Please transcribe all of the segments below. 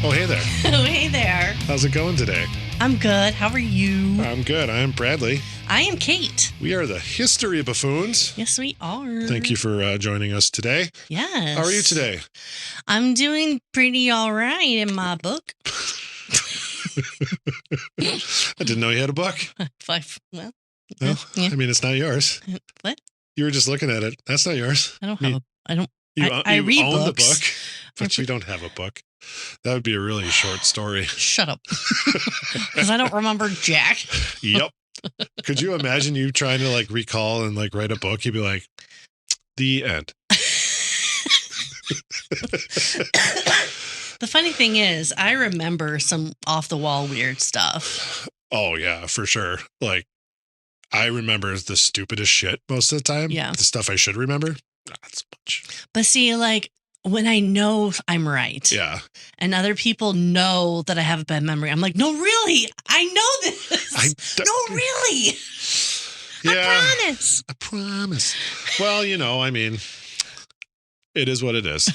Oh, hey there. Oh, hey there. How's it going today? I'm good. How are you? I'm good. I'm Bradley. I am Kate. We are the History Buffoons. Yes, we are. Thank you for joining us today. Yes. How are you today? I'm doing pretty all right in my book. I didn't know you had a book. Well, No, yeah. I mean, it's not yours. What? You were just looking at it. That's not yours. I don't have You I read own books. the book, but you don't have a book. That would be a really short story. Shut up. Because I don't remember jack. Yep. Could you imagine you trying to recall and write a book? You'd be like, the end. The funny thing is, I remember some off-the-wall weird stuff. Oh, yeah, for sure. I remember the stupidest shit most of the time. Yeah. The stuff I should remember, not so much. But see, when I know I'm right. Yeah. And other people know that I have a bad memory, I'm like, no, really? I know this. No, really? Yeah, I promise. Well, I mean, it is what it is.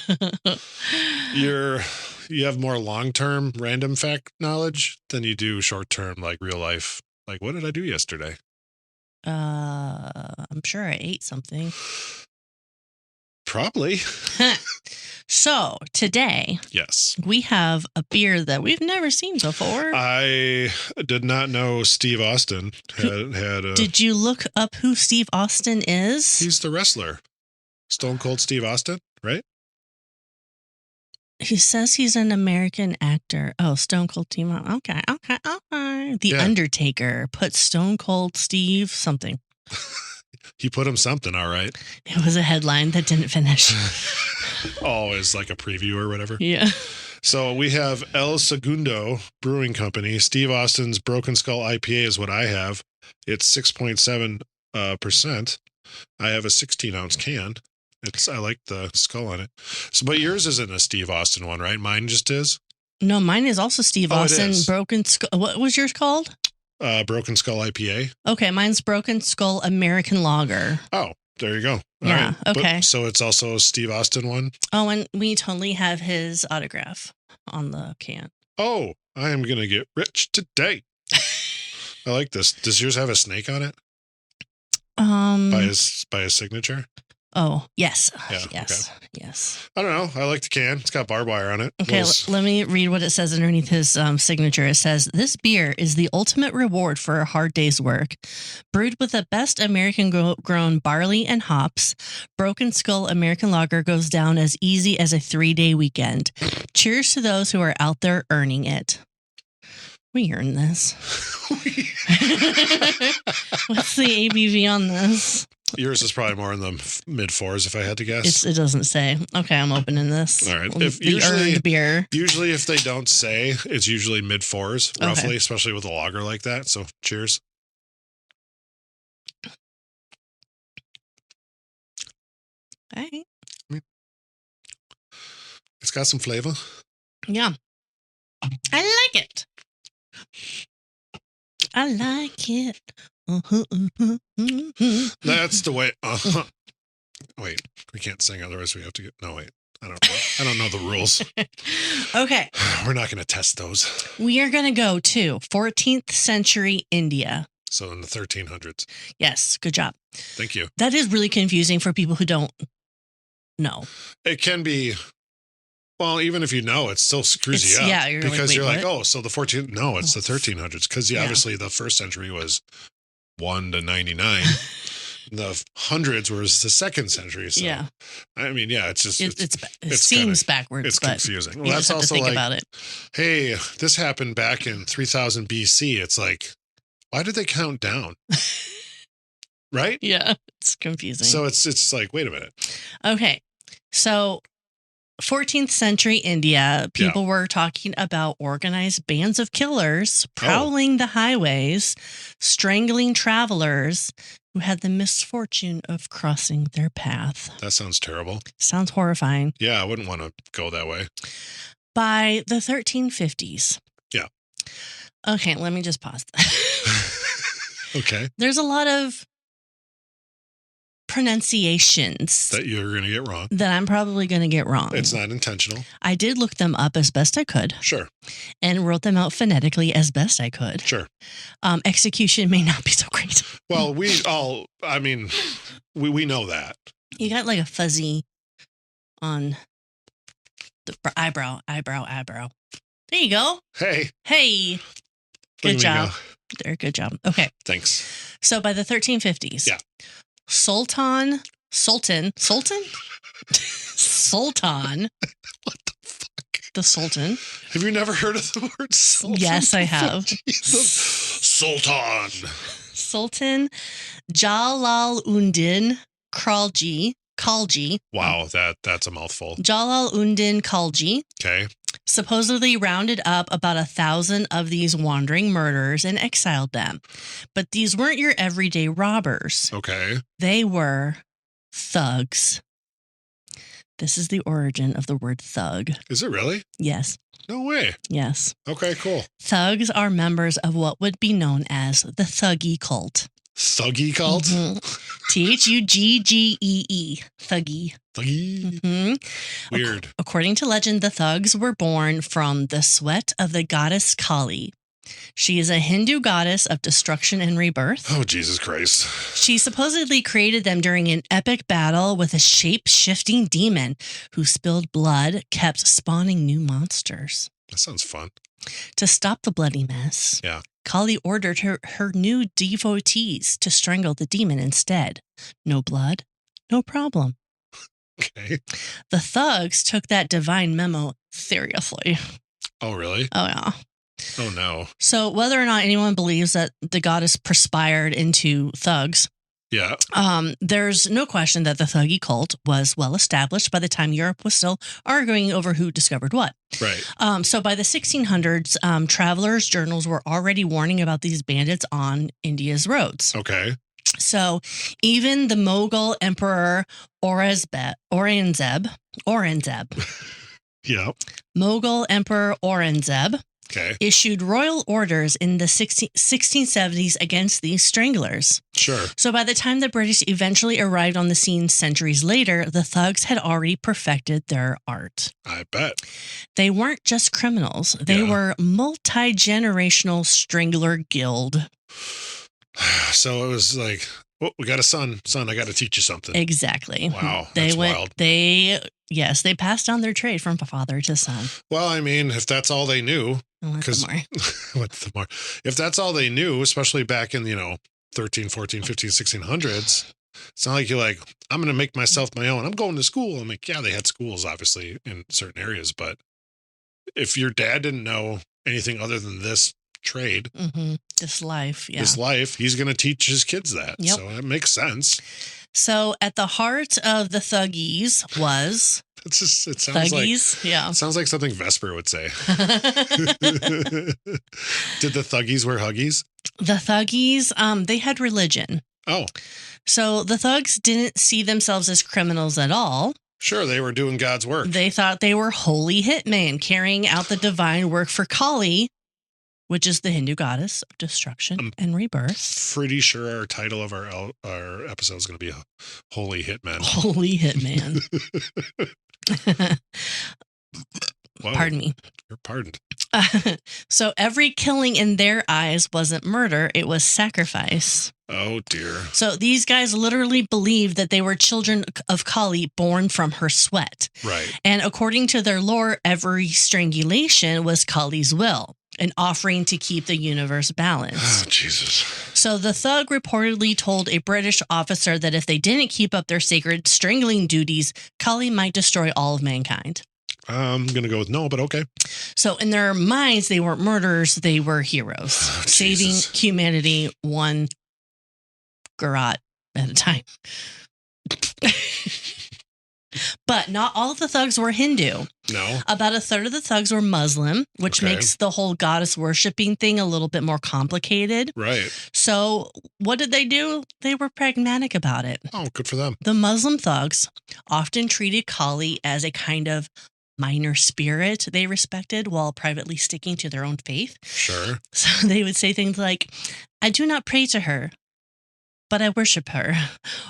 You have more long-term random fact knowledge than you do short-term, real life. What did I do yesterday? I'm sure I ate something. Probably. So today, Yes, we have a beer that we've never seen before. I did not know Steve Austin had a... Did you look up who Steve Austin is? He's the wrestler. Stone Cold Steve Austin, right? He says he's an American actor. Oh, Stone Cold Team. Okay. The Yeah. Undertaker put Stone Cold Steve something. He put him something, all right. It was a headline that didn't finish. Oh, as a preview or whatever. Yeah. So we have El Segundo Brewing Company. Steve Austin's Broken Skull IPA is what I have. It's 6.7%. I have a 16-ounce can. I like the skull on it. So, but yours isn't a Steve Austin one, right? Mine just is. No, mine is also Steve Austin. It is. Broken Skull. What was yours called? Broken Skull IPA. Okay, mine's Broken Skull American Lager. Oh, there you go. All Yeah, right. okay. So it's also a Steve Austin one. Oh, and we totally have his autograph on the can. Oh, I am gonna get rich today. I like this. Does yours have a snake on it? By his signature? Oh, yes. Yeah, Yes. Yes. I don't know. I like the can. It's got barbed wire on it. Okay, let me read what it says underneath his signature. It says, "This beer is the ultimate reward for a hard day's work. Brewed with the best American-grown barley and hops, Broken Skull American Lager goes down as easy as a 3-day weekend. Cheers to those who are out there earning it." We earn this. What's the ABV on this? Yours is probably more in the mid-4s, if I had to guess. It doesn't say. Okay, I'm opening this. All right. The earned beer. Usually, if they don't say, it's usually mid-4s, roughly, Okay. especially with a lager like that. So, cheers. Okay. It's got some flavor. Yeah. I like it. I like it. That's the way. Wait, we can't sing, otherwise we have to get. No, wait. I don't know the rules. Okay. We're not going to test those. We are going to go to 14th century India. So in the 1300s. Yes. Good job. Thank you. That is really confusing for people who don't know. It can be. Well, even if you know, it still screws you up. Yeah, you're because wait, you're what? oh, so the 14th. No, it's the 1300s. Because obviously the first century was 1 to 99. The hundreds was the second century. So, yeah. I mean, yeah, it's just It seems backwards. It's but confusing. Well, you that's just have to also think about it. Hey, this happened back in 3000 BC. It's why did they count down? Right? Yeah, it's confusing. So it's wait a minute. Okay, so 14th century India, people were talking about organized bands of killers prowling the highways, strangling travelers who had the misfortune of crossing their path. That sounds terrible. Sounds horrifying. Yeah, I wouldn't want to go that way. By the 1350s. Yeah. Okay, let me just pause that. Okay. There's a lot of pronunciations that you're going to get wrong. that I'm probably going to get wrong. It's not intentional. I did look them up as best I could. Sure. And wrote them out phonetically as best I could. Sure. Execution may not be so great. Well, we know that. You got like a fuzzy on the eyebrow. There you go. Hey. Good job. There, good job. Okay. Thanks. So by the 1350s, yeah. Sultan. What the fuck? The Sultan. Have you never heard of the word Sultan? Yes, I have. Sultan. Sultan Jalaluddin Khalji. Wow, that's a mouthful. Jalaluddin Khalji. Okay. Supposedly rounded up about 1,000 of these wandering murderers and exiled them. But these weren't your everyday robbers. Okay. They were thugs. This is the origin of the word thug. Is it really? Yes. No way. Yes. Okay, cool. Thugs are members of what would be known as the Thuggee cult. Thuggee cult? Mm-hmm. Thuggee. Thuggee. Thuggee? Mm-hmm. Weird. According to legend, the thugs were born from the sweat of the goddess Kali. She is a Hindu goddess of destruction and rebirth. Oh, Jesus Christ. She supposedly created them during an epic battle with a shape-shifting demon who spilled blood, kept spawning new monsters. That sounds fun. To stop the bloody mess, yeah, Kali ordered her new devotees to strangle the demon instead. No blood, no problem. Okay. The thugs took that divine memo seriously. Oh, really? Oh, yeah. Oh, no. So whether or not anyone believes that the goddess perspired into thugs, yeah, there's no question that the Thuggee cult was well established by the time Europe was still arguing over who discovered what. Right. So by the 1600s, travelers' journals were already warning about these bandits on India's roads. Okay. So even the Mughal Emperor Aurangzeb. Yeah. Mughal Emperor Aurangzeb. Okay. Issued royal orders in the 1670s against these stranglers. Sure. So by the time the British eventually arrived on the scene centuries later, the thugs had already perfected their art. I bet. They weren't just criminals. They were multi-generational strangler guild. So it was like, oh, we got a son. Son, I got to teach you something. Exactly. Wow. That's wild. They passed down their trade from father to son. Well, I mean, if that's all they knew, what's the more? If that's all they knew, especially back in, 13, 14, 15, 1600s, it's not like you're like, I'm going to make myself my own. I'm going to school. I'm like, yeah, they had schools, obviously, in certain areas. But if your dad didn't know anything other than this trade, this life, he's going to teach his kids that. Yep. So that makes sense. So at the heart of the Thuggees was it sounds Thuggees, It sounds like something Vesper would say. Did the Thuggees wear Huggies? The Thuggees, they had religion. Oh. So the thugs didn't see themselves as criminals at all. Sure, they were doing God's work. They thought they were holy hitmen carrying out the divine work for Kali, which is the Hindu goddess of destruction and rebirth. Pretty sure our title of our episode is going to be Holy Hitman. Holy Hitman. Pardon me. You're pardoned. So every killing in their eyes wasn't murder, it was sacrifice. Oh, dear. So these guys literally believed that they were children of Kali born from her sweat. Right. And according to their lore, every strangulation was Kali's will, an offering to keep the universe balanced. Oh, Jesus. So the thug reportedly told a British officer that if they didn't keep up their sacred strangling duties, Kali might destroy all of mankind. I'm going to go with no, but okay. So in their minds, they weren't murderers, they were heroes, saving humanity one garrote at a time. But not all of the thugs were Hindu. No. About a third of the thugs were Muslim, which makes the whole goddess worshiping thing a little bit more complicated. Right. So what did they do? They were pragmatic about it. Oh, good for them. The Muslim thugs often treated Kali as a kind of minor spirit they respected while privately sticking to their own faith. Sure. So they would say things like, I do not pray to her, but I worship her.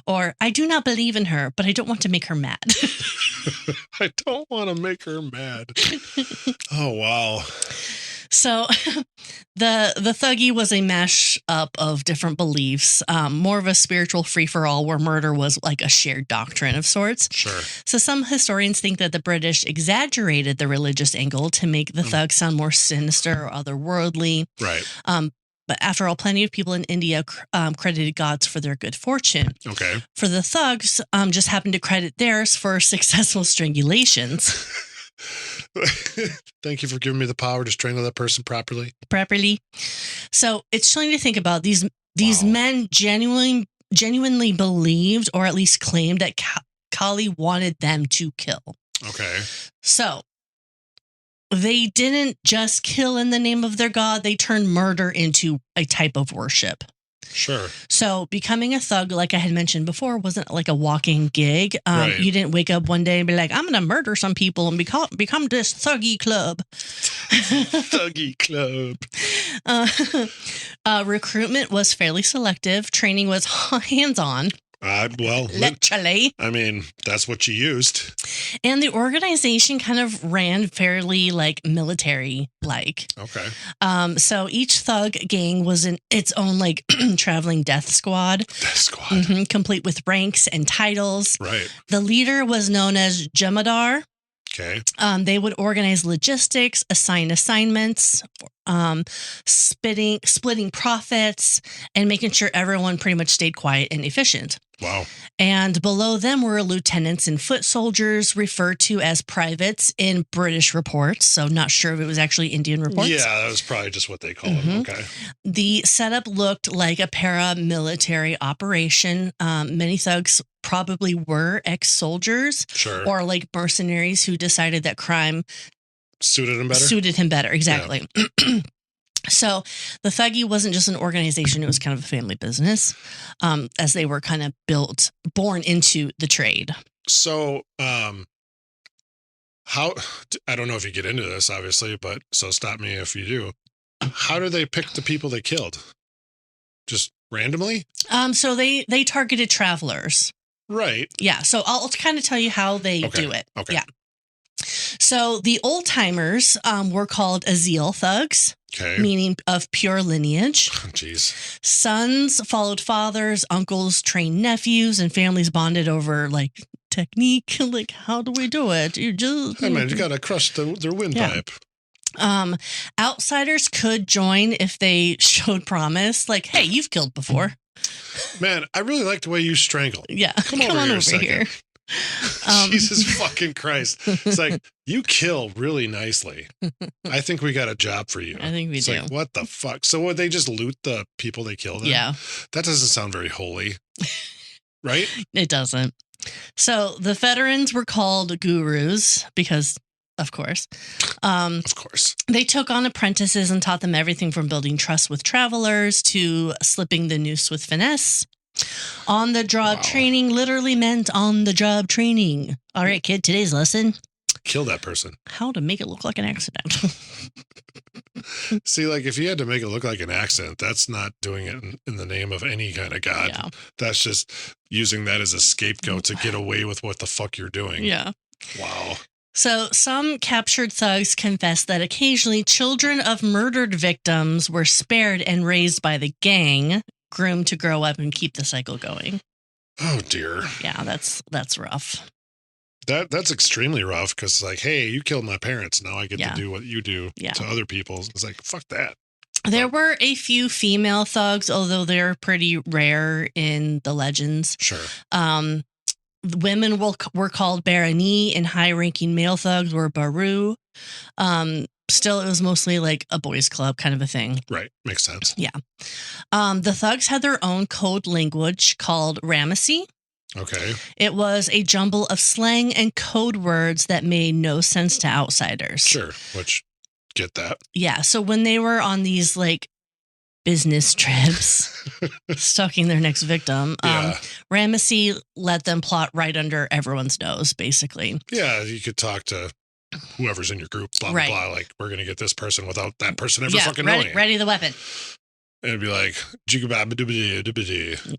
Or I do not believe in her, but I don't want to make her mad. I don't want to make her mad. Oh, wow. So the Thuggee was a mash-up of different beliefs, more of a spiritual free-for-all where murder was like a shared doctrine of sorts. Sure. So some historians think that the British exaggerated the religious angle to make the thugs sound more sinister or otherworldly. Right. But after all, plenty of people in India credited gods for their good fortune. Okay. For the thugs, just happened to credit theirs for successful strangulations. Thank you for giving me the power to strangle that person properly. So it's chilling to think about these men genuinely believed, or at least claimed, that Kali wanted them to kill. Okay. So they didn't just kill in the name of their god. They turned murder into a type of worship. Sure. So becoming a thug, like I had mentioned before, wasn't like a walking gig. Right. You didn't wake up one day and be like, I'm going to murder some people and become this Thuggee club. Thuggee club. Recruitment was fairly selective. Training was hands-on. Literally. I mean, that's what you used. And the organization kind of ran fairly like military-like. Okay. So each thug gang was in its own like traveling death squad. Complete with ranks and titles. Right. The leader was known as jemadar. Okay. They would organize logistics, assign assignments, splitting profits, and making sure everyone pretty much stayed quiet and efficient. Wow. And below them were lieutenants and foot soldiers, referred to as privates in British reports. So not sure if it was actually Indian reports. Yeah, that was probably just what they call it. Okay. The setup looked like a paramilitary operation. Many thugs probably were ex-soldiers. Sure. Or like mercenaries who decided that crime suited him better. Exactly. Yeah. So the Thuggee wasn't just an organization. It was kind of a family business, as they were kind of born into the trade. So how, I don't know if you get into this, obviously, but so stop me if you do. How do they pick the people they killed? Just randomly? So they targeted travelers. Right. Yeah. So I'll kind of tell you how they do it. Okay. Yeah. So the old timers were called Azil thugs, meaning of pure lineage. Jeez. Sons followed fathers, uncles trained nephews, and families bonded over like technique. Like, how do we do it? You just you got to crush their windpipe. Outsiders could join if they showed promise. Like, hey, you've killed before. Man, I really like the way you strangle. Yeah, come on over here. Jesus fucking Christ. It's like, you kill really nicely. I think we got a job for you. I think we do. Like, what the fuck? So would they just loot the people they killed? Yeah. That doesn't sound very holy. Right? It doesn't. So the veterans were called gurus because, of course. Of course. They took on apprentices and taught them everything from building trust with travelers to slipping the noose with finesse. On-the-job training literally meant on-the-job training. All right, kid, today's lesson. Kill that person. How to make it look like an accident. See, like, if you had to make it look like an accident, that's not doing it in the name of any kind of God. Yeah. That's just using that as a scapegoat to get away with what the fuck you're doing. Yeah. Wow. So some captured thugs confessed that occasionally children of murdered victims were spared and raised by the gang, groomed to grow up and keep the cycle going. Oh dear. Yeah, that's rough. That's extremely rough because, like, hey, you killed my parents. Now I get to do what you do to other people. It's like, fuck that. There were a few female thugs, although they're pretty rare in the legends. Sure. Women were called barani, and high-ranking male thugs were baru. Still, it was mostly like a boys' club kind of a thing. Right. Makes sense. Yeah. The thugs had their own code language called Ramasi. Okay. It was a jumble of slang and code words that made no sense to outsiders. Sure. Which, get that. Yeah. So when they were on these like business trips, stalking their next victim, Ramasi let them plot right under everyone's nose, basically. Yeah. You could talk to whoever's in your group, blah, blah, blah. Like, we're going to get this person without that person ever fucking knowing it. Ready the weapon. And it'd be like, jigababadibidi.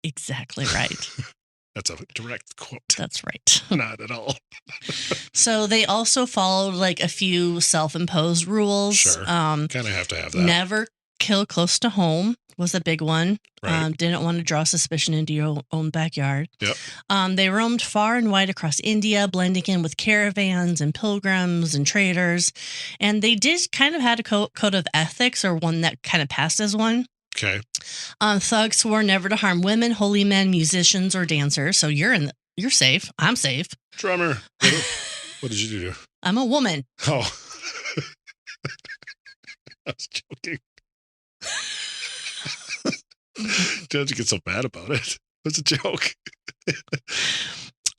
Exactly right. That's a direct quote. That's right. Not at all. So they also followed like a few self-imposed rules. Sure. Kind of have to have that. Never kill close to home was a big one. Right. Didn't want to draw suspicion into your own backyard. Yep. They roamed far and wide across India, blending in with caravans and pilgrims and traders. And they did kind of had a code of ethics, or one that kind of passed as one. Okay. Thugs swore never to harm women, holy men, musicians, or dancers. So you're safe. I'm safe. Drummer. What did you do? I'm a woman. Oh. I was joking. Don't you get so mad about it? It was a joke.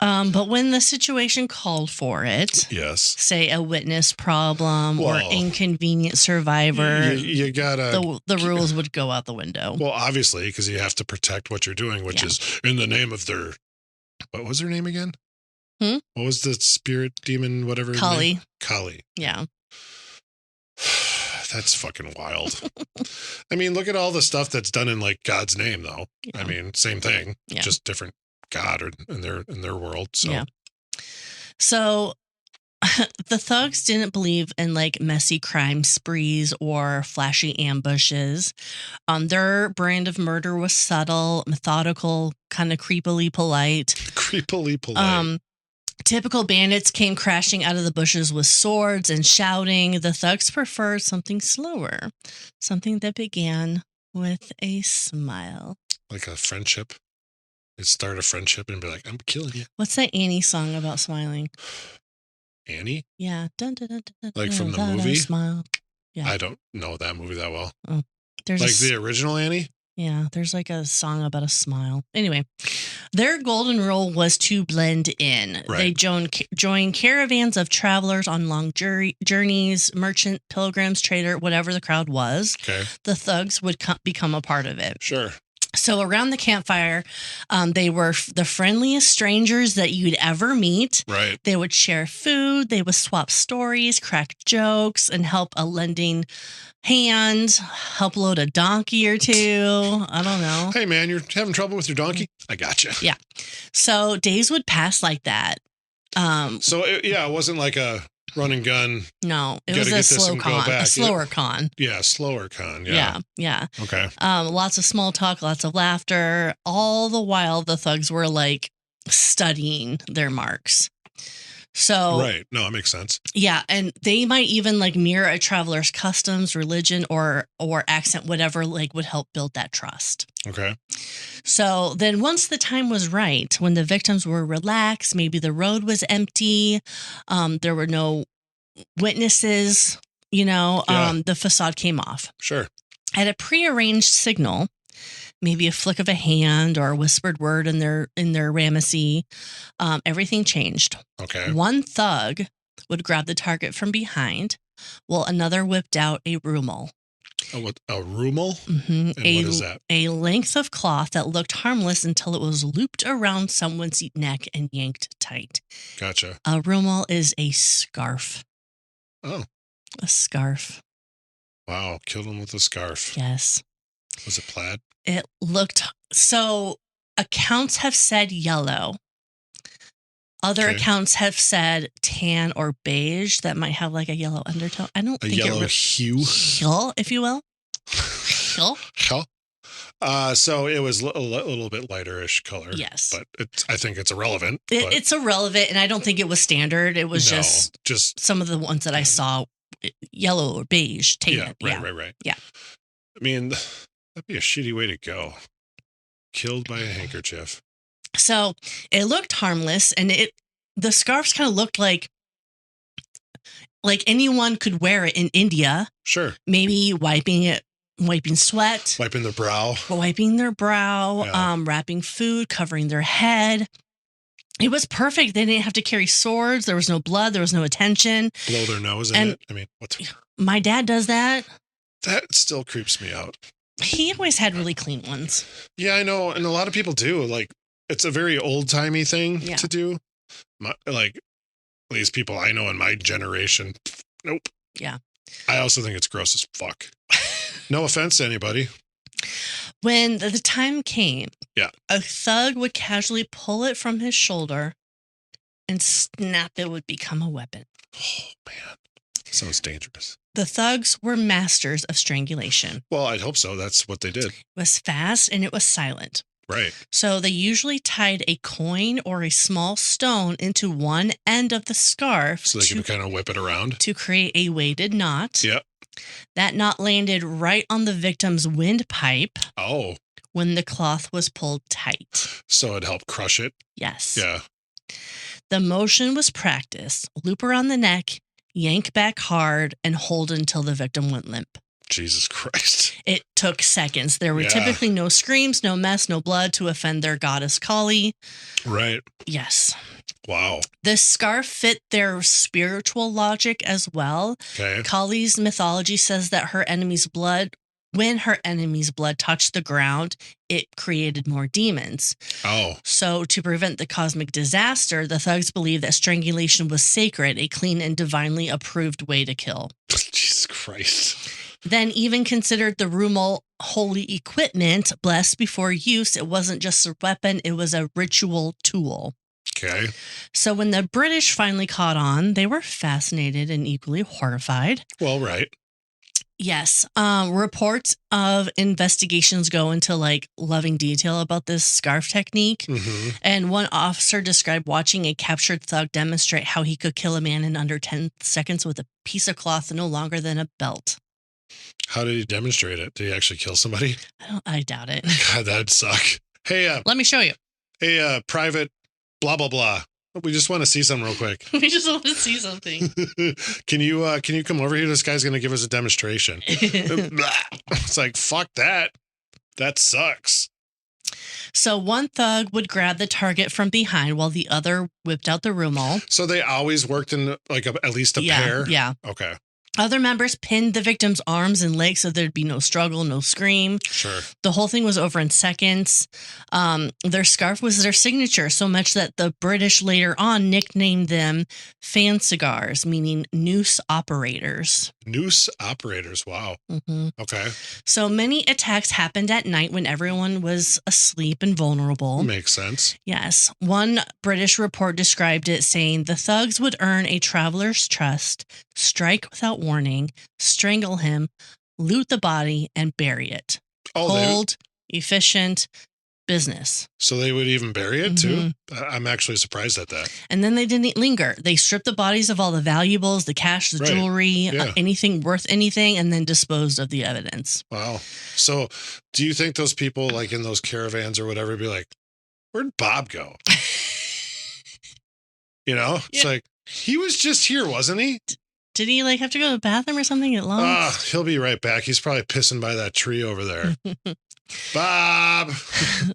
But when the situation called for it, yes, say a witness problem or inconvenient survivor, you gotta the rules would go out the window. Well, obviously, because you have to protect what you're doing, which is in the name of their. What was her name again? What was the spirit demon? Whatever. Kali. Kali. Yeah. That's fucking wild. I mean, look at all the stuff that's done in like God's name, though. Yeah. I mean, same thing, just different God or in their world. So, so the thugs didn't believe in like messy crime sprees or flashy ambushes. Their brand of murder was subtle, methodical, kind of creepily polite. Creepily polite. Typical bandits came crashing out of the bushes with swords and shouting. The thugs preferred something slower, something that began with a smile. Like a friendship. They'd start a friendship and be like, I'm killing you. What's that Annie song about smiling? Annie? Yeah. Dun, dun, dun, dun, like from the movie? Smile. Yeah. I don't know that movie that well. Oh, there's like the original Annie? Yeah, there's like a song about a smile. Anyway, their golden rule was to blend in. Right. They joined caravans of travelers on long journeys, merchant, pilgrims, trader, whatever the crowd was. Okay. The thugs would become a part of it. Sure. So around the campfire, they were the friendliest strangers that you'd ever meet. Right. They would share food. They would swap stories, crack jokes, and help a lending hand, help load a donkey or two. I don't know. Hey, man, you're having trouble with your donkey? I got you. Yeah. So days would pass like that. It wasn't like a run and gun. No, it was a slow con, a slower con. Yeah, slower con. Yeah. Yeah. Okay. Lots of small talk, lots of laughter. All the while, the thugs were like studying their marks. So right. No, it makes sense. Yeah, and they might even like mirror a traveler's customs, religion, or accent, whatever like would help build that trust. Okay. So then once the time was right, when the victims were relaxed, maybe the road was empty, there were no witnesses, the facade came off. Sure. At a prearranged signal, maybe a flick of a hand or a whispered word in their Ramasi, everything changed. Okay. One thug would grab the target from behind, while another whipped out a rumal. A rumal? Mm-hmm. And what is that? A length of cloth that looked harmless until it was looped around someone's neck and yanked tight. Gotcha. A rumal is a scarf. Oh. A scarf. Wow. Killed him with a scarf. Yes. Was it plaid? It looked... So, accounts have said yellow. Other accounts have said tan or beige that might have like a yellow undertone. I don't think yellow hue, if you will. So it was a little bit lighterish color. Yes, but I think it's irrelevant. It's irrelevant, and I don't think it was standard. It was just some of the ones that I saw, yellow or beige. Tan. Right. Yeah. I mean, that'd be a shitty way to go. Killed by a handkerchief. So it looked harmless, and the scarves kind of looked like anyone could wear it in India. Sure. Maybe wiping sweat. Wiping their brow. Yeah. Wrapping food, covering their head. It was perfect. They didn't have to carry swords. There was no blood. There was no attention. Blow their nose in it. I mean, what? My dad does that. That still creeps me out. He always had really clean ones. Yeah, I know. And a lot of people do. Like, it's a very old-timey thing to do. At least people I know in my generation, nope. Yeah. I also think it's gross as fuck. No offense to anybody. When the time came, Yeah. a thug would casually pull it from his shoulder and snap it would become a weapon. Oh, man. Sounds dangerous. The thugs were masters of strangulation. Well, I'd hope so. That's what they did. It was fast and it was silent. Right. So they usually tied a coin or a small stone into one end of the scarf So they can kind of whip it around. to create a weighted knot. Yep. That knot landed right on the victim's windpipe Oh. when the cloth was pulled tight. So it helped crush it. Yes. Yeah. The motion was practiced. Loop around the neck, yank back hard, and hold until the victim went limp. Jesus Christ. It took seconds. There were Yeah. typically no screams, no mess, no blood to offend their goddess Kali. Right. Yes. Wow. The scarf fit their spiritual logic as well. Okay. Kali's mythology says that when her enemy's blood touched the ground, it created more demons. Oh. So to prevent the cosmic disaster, the thugs believed that strangulation was sacred, a clean and divinely approved way to kill. Jesus Christ. Then even considered the rumal holy equipment, blessed before use. It wasn't just a weapon, it was a ritual tool. Okay. So when the British finally caught on, they were fascinated and equally horrified. Well, right. Yes. Reports of investigations go into like loving detail about this scarf technique. Mm-hmm. And one officer described watching a captured thug demonstrate how he could kill a man in under 10 seconds with a piece of cloth no longer than a belt. How did he demonstrate it? Did he actually kill somebody? I doubt it. God, that'd suck. Hey, Let me show you. Private blah, blah, blah. We just want to see something real quick. We just want to see something. Can you come over here? This guy's going to give us a demonstration. It's like, fuck that. That sucks. So one thug would grab the target from behind while the other whipped out the rumal. So they always worked in like at least a pair? Yeah. Okay. Other members pinned the victim's arms and legs so there'd be no struggle, no scream. Sure. The whole thing was over in seconds. Their scarf was their signature, so much that the British later on nicknamed them fan cigars, meaning noose operators. Noose operators. Wow. Mm-hmm. Okay. So many attacks happened at night when everyone was asleep and vulnerable. Makes sense. Yes. One British report described it saying the thugs would earn a traveler's trust, strike without warning, strangle him, loot the body, and bury it. Oh, Cold, efficient business. so they would even bury it too? I'm actually surprised at that. And then they didn't linger. They stripped the bodies of all the valuables, the cash, the Right. jewelry, Yeah. anything worth anything, and then disposed of the evidence. Wow. So do you think those people like in those caravans or whatever be like, where'd Bob go? You know, it's like, he was just here, wasn't he? Did he like have to go to the bathroom or something at lunch? He'll be right back. He's probably pissing by that tree over there. Bob.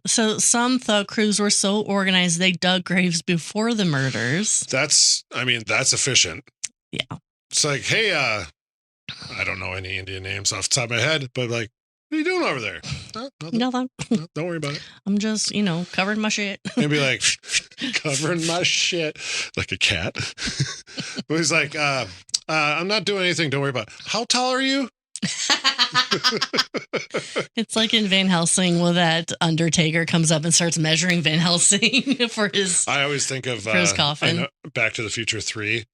So some thug crews were so organized they dug graves before the murders. That's efficient. Yeah. It's like, hey, I don't know any Indian names off the top of my head, but like, what are you doing over there? Oh, nothing. Nothing. No, don't worry about it. I'm just, covering my shit. Maybe like covering my shit like a cat. But he's like, I'm not doing anything. Don't worry about it. How tall are you? It's like in Van Helsing where that Undertaker comes up and starts measuring Van Helsing for his I always think of his coffin. Back to the Future 3,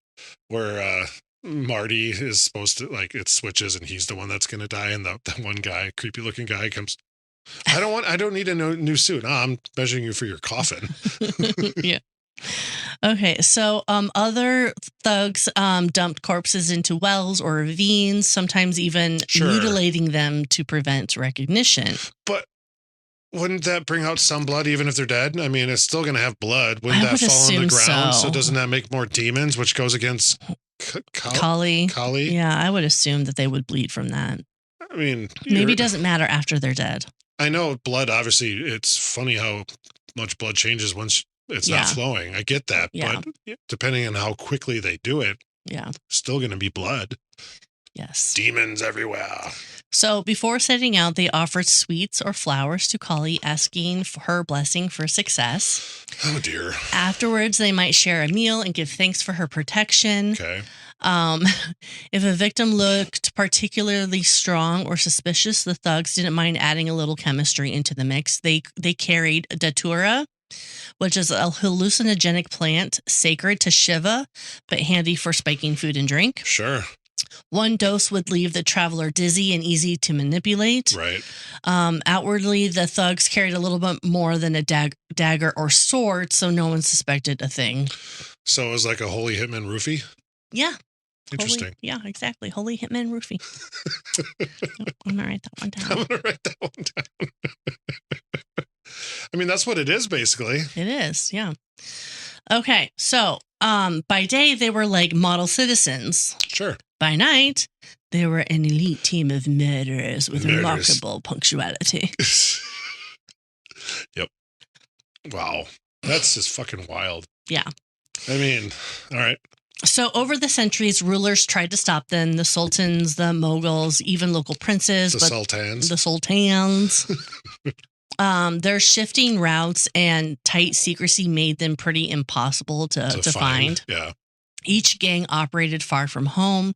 where Marty is supposed to like it switches and he's the one that's going to die, and the one guy, creepy looking guy, comes. I don't need a new suit. I'm measuring you for your coffin. Yeah. Okay, so other thugs dumped corpses into wells or ravines, sometimes even mutilating them to prevent recognition. But wouldn't that bring out some blood even if they're dead? I mean, it's still going to have blood. Wouldn't that fall on the ground? So doesn't that make more demons, which goes against Kali? Kali? Yeah, I would assume that they would bleed from that. I mean, maybe it doesn't matter after they're dead. I know blood, obviously, it's funny how much blood changes once it's not flowing. I get that. Yeah. But depending on how quickly they do it, still going to be blood. Yes. Demons everywhere. So before setting out, they offered sweets or flowers to Kali, asking for her blessing for success. Oh, dear. Afterwards, they might share a meal and give thanks for her protection. Okay. If a victim looked particularly strong or suspicious, the thugs didn't mind adding a little chemistry into the mix. They carried datura, which is a hallucinogenic plant sacred to Shiva, but handy for spiking food and drink. Sure. One dose would leave the traveler dizzy and easy to manipulate. Right. Outwardly, the thugs carried a little bit more than a dagger or sword, so no one suspected a thing. So it was like a holy hitman roofie? Yeah. Interesting. Yeah, exactly. Holy Hitman Roofie. I'm going to write that one down. I'm going to write that one down. I mean, that's what it is, basically. It is, yeah. Okay, so by day, they were like model citizens. Sure. By night, they were an elite team of murderers with remarkable punctuality. Yep. Wow. That's just fucking wild. Yeah. I mean, all right. So over the centuries, rulers tried to stop them. The sultans, the Mughals, even local princes. The sultans. The sultans. Their shifting routes and tight secrecy made them pretty impossible to find. Yeah. Each gang operated far from home.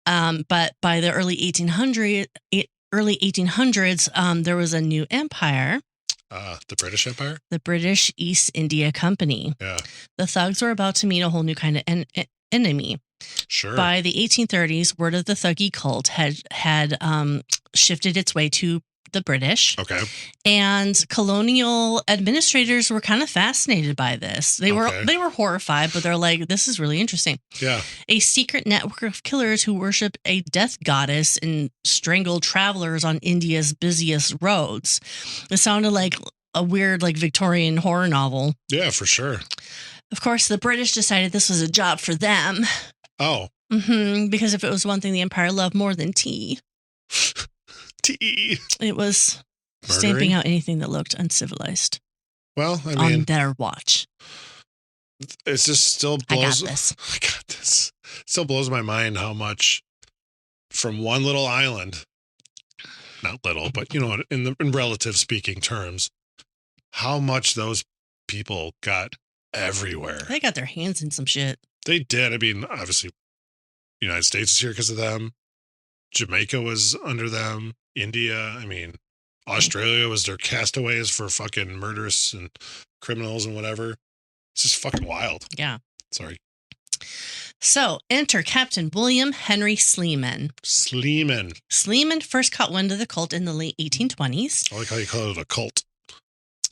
But by the early 1800s, there was a new empire. The British Empire? The British East India Company. Yeah. The thugs were about to meet a whole new kind of enemy. Sure. By the 1830s, word of the Thuggee cult had shifted its way to the British. Okay. And colonial administrators were kind of fascinated by this. They were horrified, but they're like, this is really interesting. Yeah. A secret network of killers who worship a death goddess and strangled travelers on India's busiest roads. It sounded like a weird, like, Victorian horror novel. Yeah, for sure. Of course, the British decided this was a job for them. Oh. Because if it was one thing the empire loved more than tea, it was stamping out anything that looked uncivilized. Well, I mean, on their watch. It just still blows. I got this. Still blows my mind how much from one little island, not little, but you know, in relative speaking terms, how much those people got everywhere. They got their hands in some shit. They did. I mean, obviously, United States is here because of them. Jamaica was under them. India. I mean, Australia was their castaways for fucking murderous and criminals and whatever. It's just fucking wild. Yeah. Sorry. So, enter Captain William Henry Sleeman. Sleeman first caught wind of the cult in the late 1820s. I like how you call it a cult.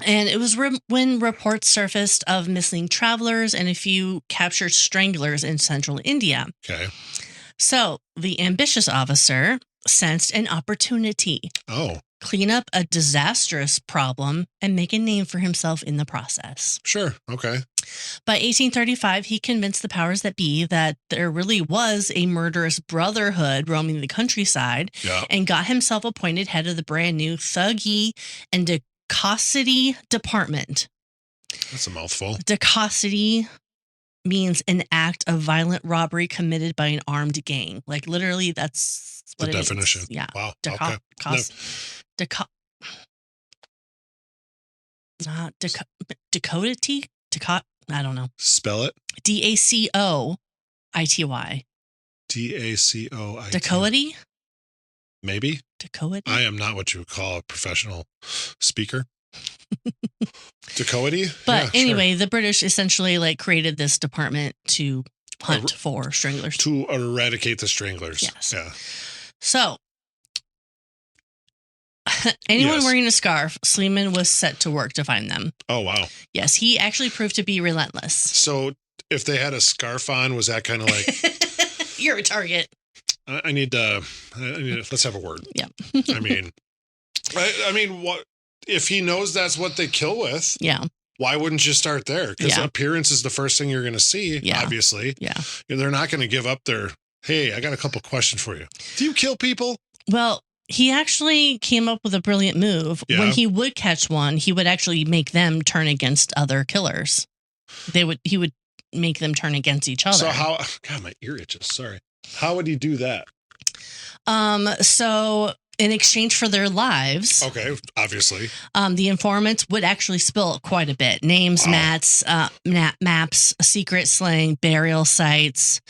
And it was when reports surfaced of missing travelers and a few captured stranglers in central India. Okay. So, the ambitious officer sensed an opportunity. Oh. Clean up a disastrous problem and make a name for himself in the process. Sure. Okay. By 1835, he convinced the powers that be that there really was a murderous brotherhood roaming the countryside, and got himself appointed head of the brand new Thuggee and Dacosity Department. That's a mouthful. Dacosity means an act of violent robbery committed by an armed gang. Like, literally, that's what the it definition. means. Yeah. Wow. Dakota. I don't know. Spell it. Dacoity. Dacoity. Dacoity? Maybe. Dacoity? I am not what you would call a professional speaker. Dacoity? But anyway, the British essentially like created this department to hunt for stranglers. To eradicate the stranglers. Yes. Yeah. So, anyone wearing a scarf, Sleeman was set to work to find them. Oh, wow. Yes, he actually proved to be relentless. So, if they had a scarf on, was that kind of like... You're a target. I need to... let's have a word. Yeah. I mean, what if he knows that's what they kill with? Yeah. Why wouldn't you start there? Because appearance is the first thing you're going to see, obviously. Yeah. They're not going to give up their... Hey, I got a couple questions for you. Do you kill people? Well, he actually came up with a brilliant move. Yeah. When he would catch one, he would actually make them turn against other killers. He would make them turn against each other. So God, my ear itches. Sorry. How would he do that? So in exchange for their lives, Okay, obviously. the informants would actually spill quite a bit. Names, maps, secret slang, burial sites.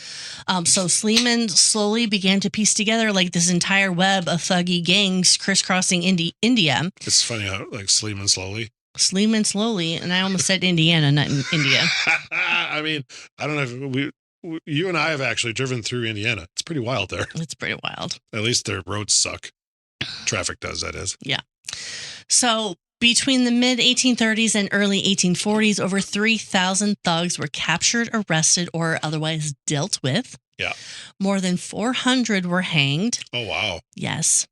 So Sleeman slowly began to piece together like this entire web of Thuggee gangs crisscrossing India. It's funny how like Sleeman slowly. Sleeman slowly, and I almost said Indiana, not in India. I mean, I don't know if you and I have actually driven through Indiana. It's pretty wild there. It's pretty wild. At least their roads suck. Traffic does, that is. Yeah. So between the mid 1830s and early 1840s, over 3,000 thugs were captured, arrested, or otherwise dealt with. Yeah. More than 400 were hanged. Oh, wow. Yes.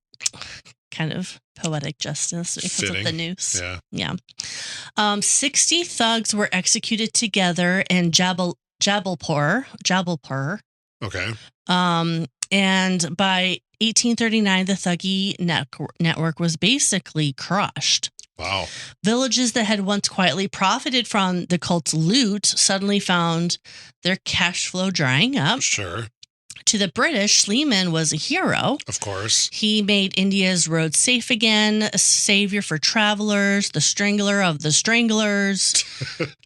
Kind of poetic justice because Fitting. of the noose. Yeah. Yeah. 60 thugs were executed together in Jabalpur. Okay. And by 1839, the Thuggee network was basically crushed. Wow. Villages that had once quietly profited from the cult's loot suddenly found their cash flow drying up. Sure. To the British, Sleeman was a hero. Of course. He made India's roads safe again, a savior for travelers, the strangler of the stranglers.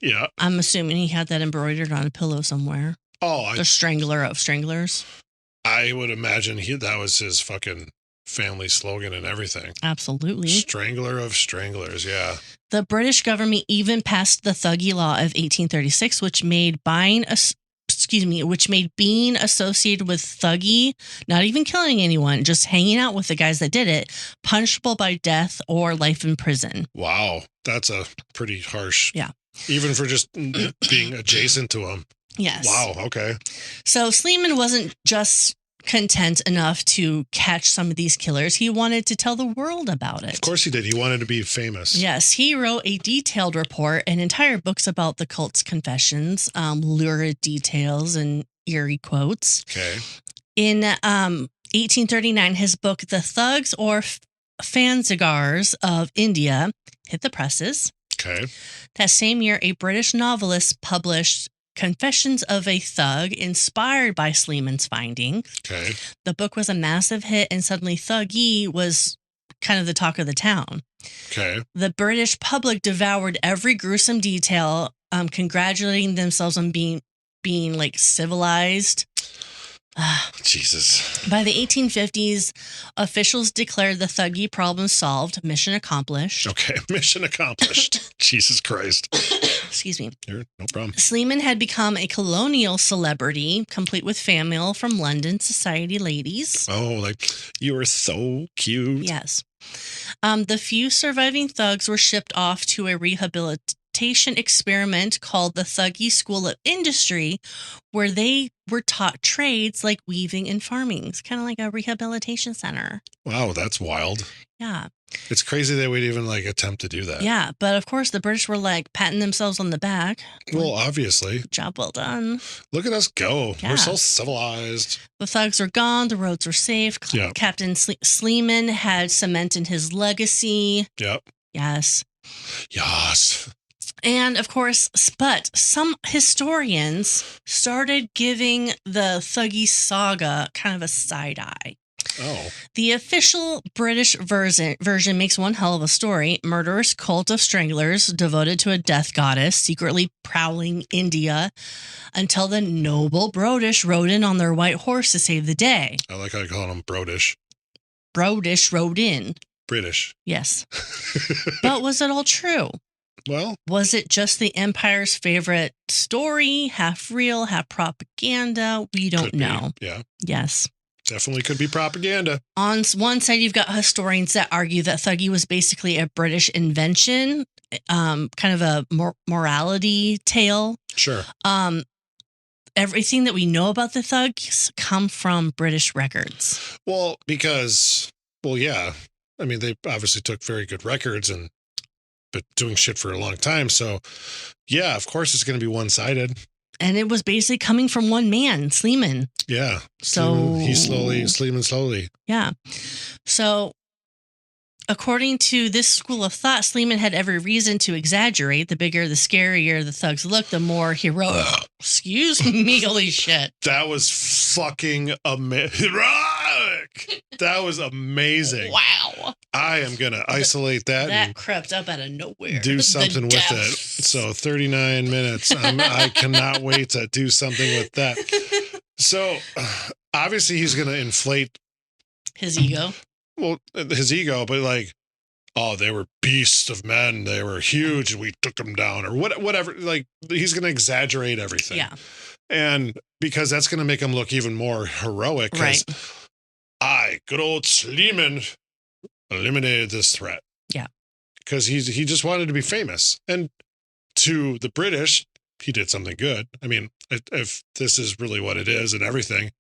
Yeah. I'm assuming he had that embroidered on a pillow somewhere. Oh, The strangler of stranglers. I would imagine that was his fucking family slogan and everything. Absolutely. Strangler of stranglers, yeah. The British government even passed the Thuggee Law of 1836, which made being associated with Thuggee, not even killing anyone, just hanging out with the guys that did it, punishable by death or life in prison. Wow. That's a pretty harsh. Yeah. Even for just being adjacent to him. Yes. Wow. Okay. So Sleeman wasn't just content enough to catch some of these killers. He wanted to tell the world about it. Of course he did. He wanted to be famous. Yes, he wrote a detailed report and entire books about the cult's confessions, lurid details and eerie quotes. Okay. In 1839, his book, The Thugs or Fanzigars of India, hit the presses. Okay. That same year, a British novelist published Confessions of a Thug, inspired by Sleeman's findings. Okay. The book was a massive hit, and suddenly Thuggee was kind of the talk of the town. Okay. The British public devoured every gruesome detail, congratulating themselves on being like civilized. Jesus. By the 1850s, officials declared the Thuggee problem solved, mission accomplished. Okay. Mission accomplished. Jesus Christ. Excuse me. Here, no problem. Sleeman had become a colonial celebrity, complete with fan mail from London society ladies. Oh, like, you are so cute. Yes. The few surviving thugs were shipped off to a rehabilitation experiment called the Thuggee School of Industry, where they were taught trades like weaving and farming. It's kind of like a rehabilitation center. Wow, that's wild. Yeah. It's crazy they would even like attempt to do that. Yeah. But of course, the British were like patting themselves on the back. Well, obviously. Job well done. Look at us go. Yeah. We're so civilized. The thugs were gone. The roads were safe. Yeah. Captain Sleeman had cemented his legacy. Yep. Yes. Yes. And of course, but some historians started giving the Thuggee saga kind of a side eye. Oh. The official British version makes one hell of a story. Murderous cult of stranglers devoted to a death goddess secretly prowling India until the noble Brodish rode in on their white horse to save the day. I like how you call them Brodish. Brodish rode in. British. Yes. But was it all true? Well, Was it just the Empire's favorite story, half real, half propaganda? We don't could be. know. Yeah. Yes. Definitely could be propaganda. On one side, you've got historians that argue that Thuggee was basically a British invention, kind of a morality tale. Sure. Everything that we know about the thugs come from British records. Well, yeah. I mean, they obviously took very good records but doing shit for a long time. So, yeah, of course it's going to be one-sided. And it was basically coming from one man, Sleeman. Yeah. So Sleeman slowly. Yeah. So according to this school of thought, Sleeman had every reason to exaggerate. The bigger, the scarier the thugs looked, the more heroic. Excuse me, holy shit. That was fucking heroic. That was amazing. Wow. I am going to isolate that. That crept up out of nowhere. Do something with it. So 39 minutes. I cannot wait to do something with that. So obviously he's going to inflate his ego. Well, his ego, but like, oh, they were beasts of men. They were huge and we took them down or whatever. Like he's going to exaggerate everything. Yeah. And because that's going to make him look even more heroic. Right. Good old Sleeman eliminated this threat. Yeah. Because he just wanted to be famous. And to the British, he did something good. I mean, if this is really what it is and everything,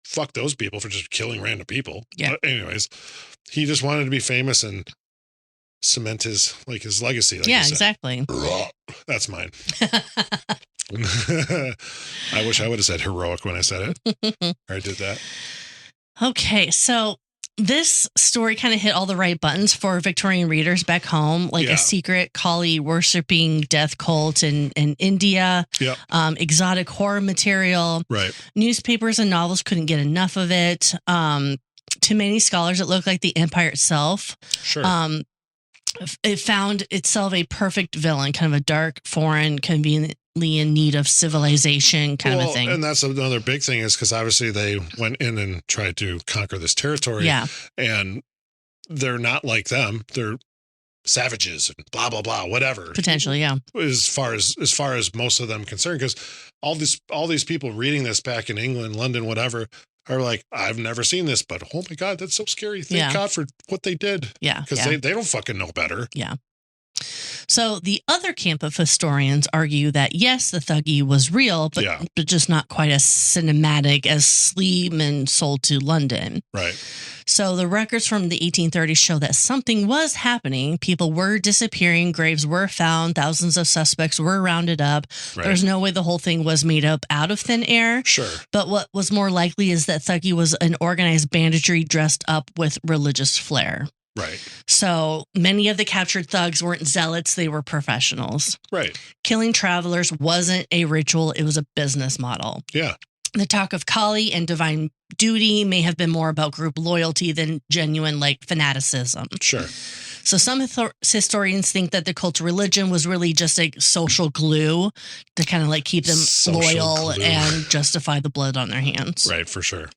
fuck those people for just killing random people. Yeah. But anyways, he just wanted to be famous and cement his legacy. Like yeah, exactly. That's mine. I wish I would have said heroic when I said it. I did that. Okay, so this story kind of hit all the right buttons for Victorian readers back home, like a secret Kali worshipping death cult in India, exotic horror material. Right. Newspapers and novels couldn't get enough of it. To many scholars, it looked like the empire itself. Sure. It found itself a perfect villain, kind of a dark, foreign, conveniently in need of civilization kind of a thing. And that's another big thing is because obviously they went in and tried to conquer this territory. Yeah. And they're not like them. They're savages and blah, blah, blah, whatever. Potentially, yeah. As far as most of them concerned, because all these people reading this back in England, London, whatever, are like, I've never seen this, but oh my God, that's so scary. Thank God for what they did. Yeah. Because they don't fucking know better. Yeah. So the other camp of historians argue that, yes, the Thuggee was real, but just not quite as cinematic as Sleeman sold to London. Right. So the records from the 1830s show that something was happening. People were disappearing. Graves were found. Thousands of suspects were rounded up. Right. There's no way the whole thing was made up out of thin air. Sure. But what was more likely is that Thuggee was an organized banditry dressed up with religious flair. Right. So many of the captured thugs weren't zealots. They were professionals. Right. Killing travelers wasn't a ritual. It was a business model. Yeah. The talk of Kali and divine duty may have been more about group loyalty than genuine fanaticism. Sure. So some historians think that the cult of religion was really just a social glue to kind of keep them loyal and justify the blood on their hands. Right, for sure.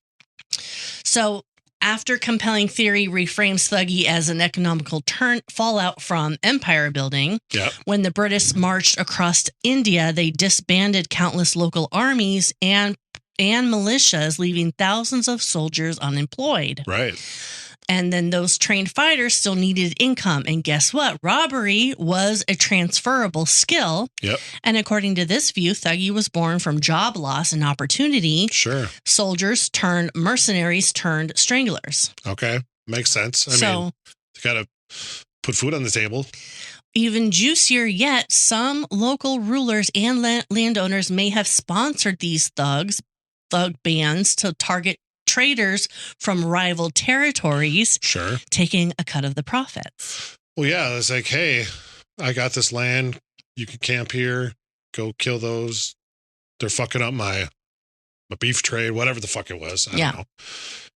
So after compelling theory reframes Thuggee as an economical fallout from empire building, when the British marched across India, they disbanded countless local armies and militias, leaving thousands of soldiers unemployed. Right. And then those trained fighters still needed income. And guess what? Robbery was a transferable skill. Yep. And according to this view, Thuggee was born from job loss and opportunity. Sure. Soldiers turned mercenaries turned stranglers. Okay. Makes sense. I mean, you got to put food on the table. Even juicier yet, some local rulers and landowners may have sponsored these thug bands to target traders from rival territories, taking a cut of the profits. Well, yeah, it's like, hey, I got this land. You can camp here. Go kill those. They're fucking up my beef trade, whatever the fuck it was. I don't know.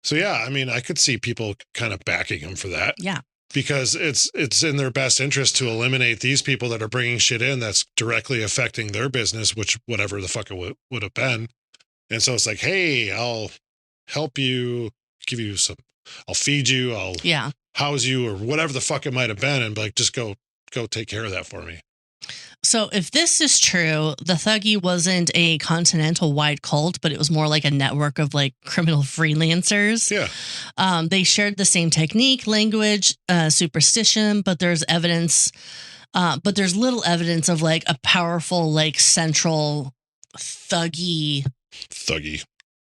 So, yeah, I mean, I could see people kind of backing him for that. Yeah. Because it's in their best interest to eliminate these people that are bringing shit in that's directly affecting their business, which whatever the fuck it would have been. And so it's like, hey, I'll help you, give you some, I'll feed you, I'll house you, or whatever the fuck it might have been, and just go take care of that for me. So if this is true, the Thuggee wasn't a continental-wide cult, but it was more like a network of criminal freelancers. Yeah. They shared the same technique, language, superstition, but there's evidence, but there's little evidence of a powerful central Thuggee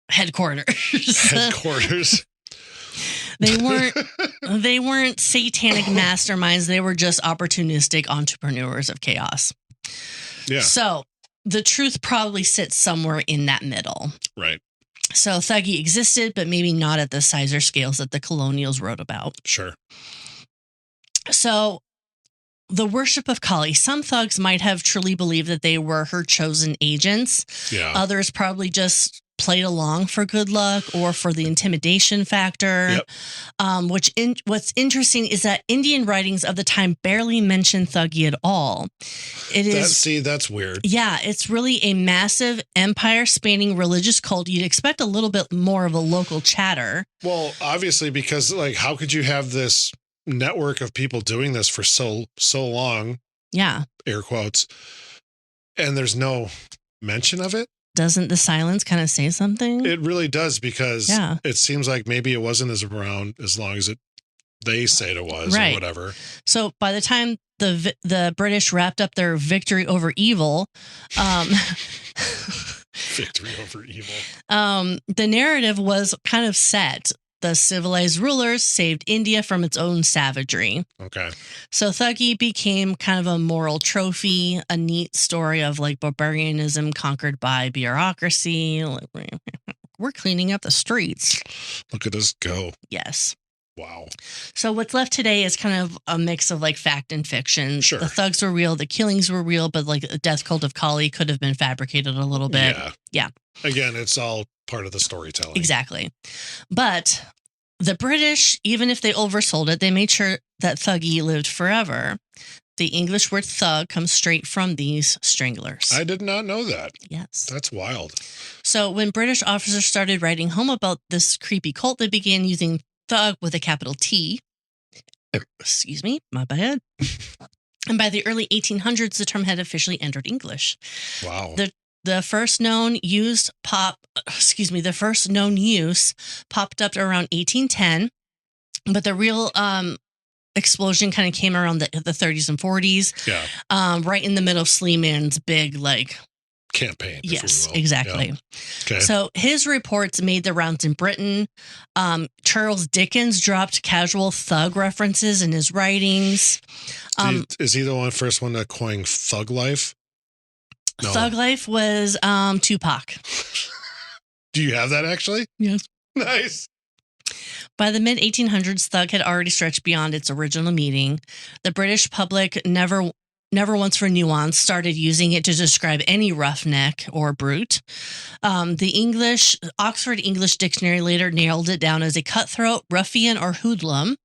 headquarters. They weren't satanic masterminds. They were just opportunistic entrepreneurs of chaos. Yeah. So the truth probably sits somewhere in that middle. Right. So Thuggee existed, but maybe not at the size or scales that the colonials wrote about. Sure. So the worship of Kali, some thugs might have truly believed that they were her chosen agents. Yeah. Others probably just played along for good luck or for the intimidation factor. Yep. What's interesting is that Indian writings of the time barely mention Thuggee at all. That's weird. Yeah, it's really a massive empire-spanning religious cult. You'd expect a little bit more of a local chatter. Well, obviously, because like, how could you have this network of people doing this for so long? Yeah. Air quotes. And there's no mention of it. Doesn't the silence kind of say something? It really does, because it seems like maybe it wasn't as around as long as they said it was, or whatever. So by the time the British wrapped up their victory over evil, victory over evil, the narrative was kind of set. The civilized rulers saved India from its own savagery. Okay. So Thuggee became kind of a moral trophy, a neat story of like barbarianism conquered by bureaucracy. We're cleaning up the streets. Look at us go. Yes. Wow. So what's left today is kind of a mix of like fact and fiction. Sure. The thugs were real, the killings were real, but like the death cult of Kali could have been fabricated a little bit. Yeah. Again, it's all part of the storytelling. Exactly. But the British, even if they oversold it, they made sure that Thuggee lived forever. The English word thug comes straight from these stranglers. I did not know that. Yes. That's wild. So when British officers started writing home about this creepy cult, they began using thug with a capital T. Excuse me, my bad. And by the early 1800s, the term had officially entered English. Wow. The first known use popped up around 1810, but the real explosion kind of came around the 30s and 40s. Yeah. Right in the middle of Sleeman's big campaign. Yes, exactly. Yeah. Okay. So his reports made the rounds in Britain. Charles Dickens dropped casual thug references in his writings. Is he the first one to coin thug life? No. Thug life was Tupac. Do you have that actually? Yes. Nice. By the mid-1800s, thug had already stretched beyond its original meaning. The British public never once for nuance started using it to describe any roughneck or brute. The Oxford English Dictionary later nailed it down as a cutthroat, ruffian, or hoodlum.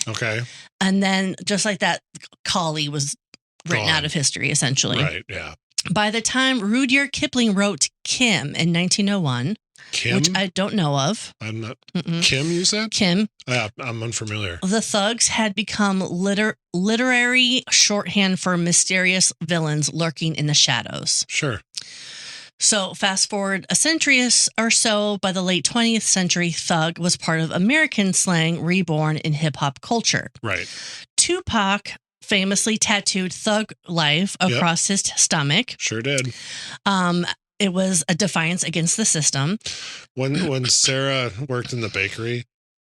Okay. And then just like that, Kali was written out of history, essentially. Right, yeah. By the time Rudyard Kipling wrote Kim in 1901, Kim? which I don't know of. I'm not. Kim, you said? Kim. Yeah, I'm unfamiliar. The thugs had become literary shorthand for mysterious villains lurking in the shadows. Sure. So fast forward a century or so, by the late 20th century, thug was part of American slang reborn in hip-hop culture. Right. Tupac famously tattooed thug life across his stomach. Sure did. It was a defiance against the system. When Sarah worked in the bakery,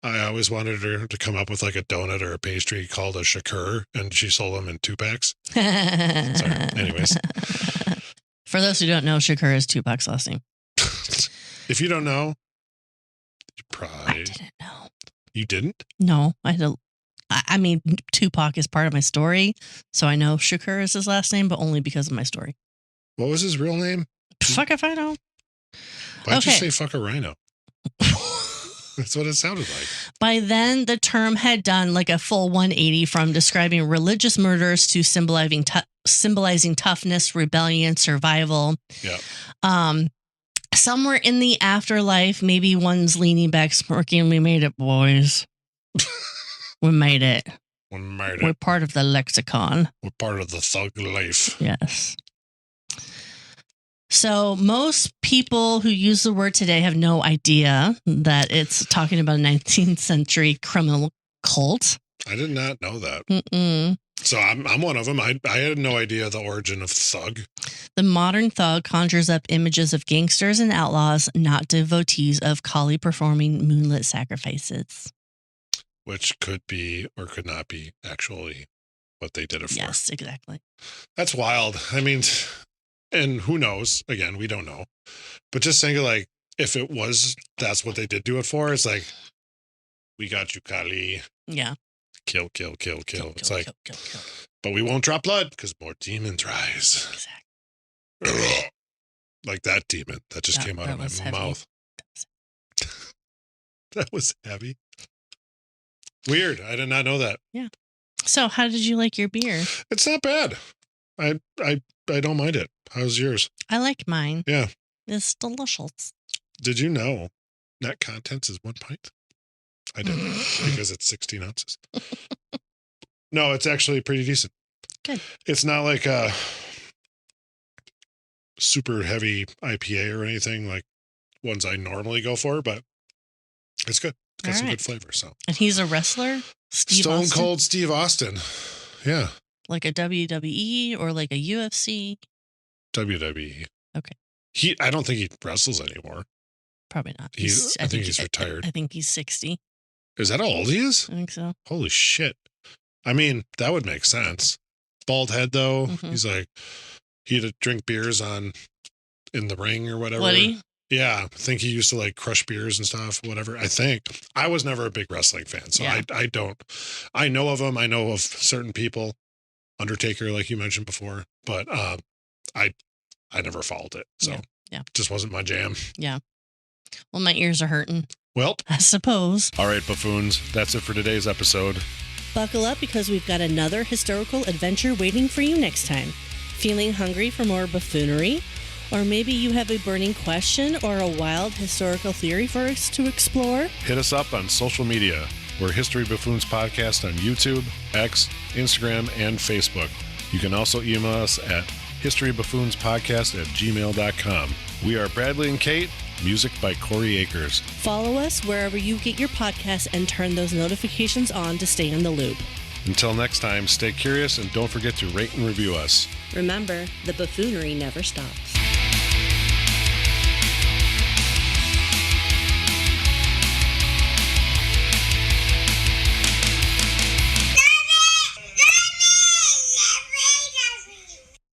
I always wanted her to come up with like a donut or a pastry called a shakur, and she sold them in 2-packs. Sorry. Anyways. For those who don't know, shakur is Tupac's last name. If you don't know, you I didn't know. You didn't? No, I mean, Tupac is part of my story, so I know Shakur is his last name, but only because of my story. What was his real name? Fuck if I know. Why'd you say fuck a rhino? That's what it sounded like. By then, the term had done like a full 180 from describing religious murders to symbolizing toughness, rebellion, survival. Yeah. Somewhere in the afterlife, maybe one's leaning back, smirking. We made it, boys. We made it. We're part of the lexicon. We're part of the thug life. Yes. So most people who use the word today have no idea that it's talking about a 19th century criminal cult. I did not know that. Mm-mm. So I'm one of them. I had no idea the origin of thug. The modern thug conjures up images of gangsters and outlaws, not devotees of Kali performing moonlit sacrifices. Which could be or could not be actually what they did it for. Yes, exactly. That's wild. I mean, and who knows? Again, we don't know. But just thinking like, if it was, that's what they did do it for. It's like, we got you, Kali. Yeah. Kill. It's like, but we won't drop blood because more demons rise. Exactly. Like that demon that just came out of my mouth. That was heavy. Weird. I did not know that. Yeah. So how did you like your beer? It's not bad. I don't mind it. How's yours? I like mine. Yeah. It's delicious. Did you know net contents is 1 pint? I didn't because it's 16 ounces. No, it's actually pretty decent. Good. It's not like a super heavy IPA or anything like ones I normally go for, but it's good. It's got some good flavor. So, and he's a wrestler, Stone Cold Steve Austin. Yeah. Like a WWE or like a UFC? WWE. Okay. I don't think he wrestles anymore. Probably not. I think he's retired. I think he's 60. Is that how old he is? I think so. Holy shit. I mean, that would make sense. Bald head, though. Mhm. He's like, he'd drink beers in the ring or whatever. Woody? Yeah. I think he used to like crush beers and stuff, whatever. I think. I was never a big wrestling fan, so Yeah. I know of him. I know of certain people. Undertaker, like you mentioned before, but I never followed it. So Yeah. it just wasn't my jam. Yeah. Well, my ears are hurting. Well, I suppose. all right, buffoons. That's it for today's episode. Buckle up because we've got another historical adventure waiting for you next time. Feeling hungry for more buffoonery? Or maybe you have a burning question or a wild historical theory for us to explore? Hit us up on social media. We're History Buffoons Podcast on YouTube, X, Instagram, and Facebook. You can also email us at historybuffoonspodcast@gmail.com. We are Bradley and Kate. Music by Corey Akers. Follow us wherever you get your podcasts and turn those notifications on to stay in the loop. Until next time, stay curious and don't forget to rate and review us. Remember, the buffoonery never stops.